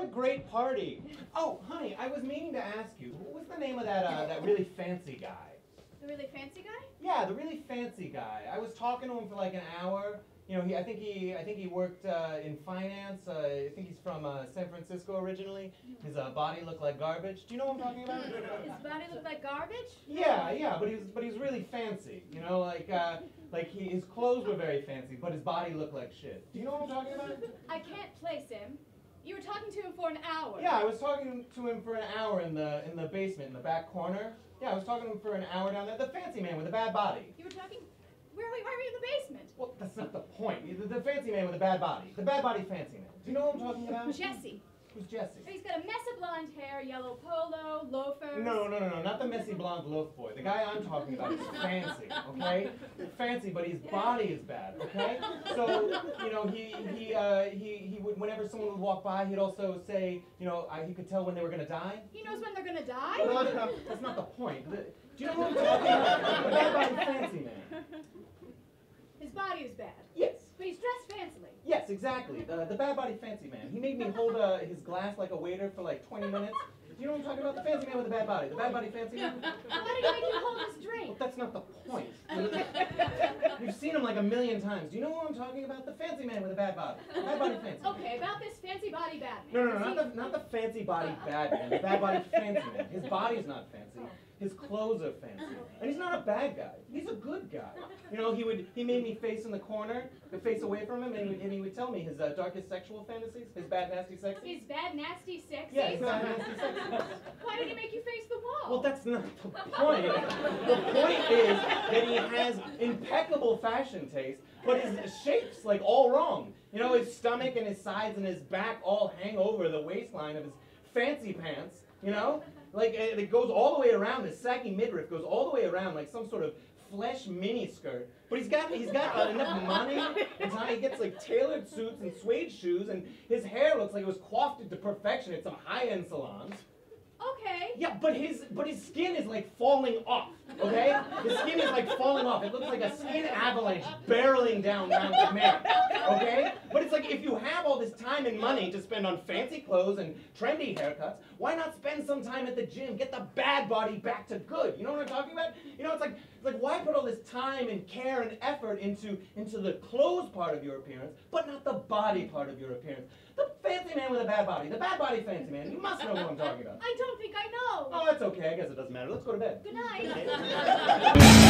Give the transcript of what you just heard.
what a great party. Oh, honey, I was meaning to ask you, what was the name of that really fancy guy? The really fancy guy? Yeah, the really fancy guy. I was talking to him for like an hour. You know, I think he worked in finance. I think he's from San Francisco originally. His body looked like garbage. Do you know what I'm talking about? His body looked like garbage? Yeah, but he was really fancy. You know, his clothes were very fancy, but his body looked like shit. Do you know what I'm talking about? I can't place him. You were talking to him for an hour. Yeah, I was talking to him for an hour in the basement, in the back corner. Yeah, I was talking to him for an hour down there. The fancy man with the bad body. You were talking... Why were you in the basement? Well, that's not the point. The fancy man with the bad body. The bad body fancy man. Do you know what I'm talking about? Jesse. Who's Jesse? He's got a mess of blonde hair, yellow polo, loafers. No, not the messy blonde loaf boy. The guy I'm talking about is fancy, okay? Fancy, but his body is bad, okay? So, you know, he would, whenever someone would walk by, he'd also say, you know, he could tell when they were gonna die. He knows when they're gonna die? Well, that's not the point. Do you know what I'm talking about? The bad body fancy man. His body is bad. Yes. But he's dressed fancily. Yes, exactly. The bad body fancy man. He made me hold his glass like a waiter for like 20 minutes. Do you know what I'm talking about? The fancy man with the bad body. The bad body fancy man. Why did he make you hold his drink? Well, that's not the point. You've seen him like a million times. Do you know what I'm talking about? The fancy man with the bad body. The bad body fancy man. Okay, about this fancy body bad man. No, not the fancy body bad man. The bad body fancy man. His body's not fancy. His clothes are fancy. And he's not a bad guy. He's a good guy. You know, he made me face in the corner, face away from him, and he would tell me his darkest sexual fantasies, his bad, nasty, sexy. His bad, nasty, sexy? Yeah, his bad, nasty, sexy. Why did he make you face the wall? Well, that's not the point. The point is that he has impeccable fashion taste, but his shape's like all wrong. You know, his stomach and his sides and his back all hang over the waistline of his fancy pants, you know? Like, it goes all the way around, his saggy midriff goes all the way around like some sort of flesh mini skirt. But he's got enough money, and so he gets like tailored suits and suede shoes, and his hair looks like it was coiffed to perfection at some high-end salons. Okay. Yeah, but his skin is like falling off, okay? His skin is like falling off. It looks like a skin avalanche barreling down Mount Command, okay? But it's like, if you have all this time and money to spend on fancy clothes and trendy haircuts, why not spend some time at the gym, get the bad body back to good? You know what I'm talking about? You know, it's like why put all this time and care and effort into the clothes part of your appearance, but not the body part of your appearance? The fancy man with a bad body, the bad body fancy man, you must know what I'm talking about. I don't think I know. Oh, that's okay. I guess it doesn't matter. Let's go to bed. Good night.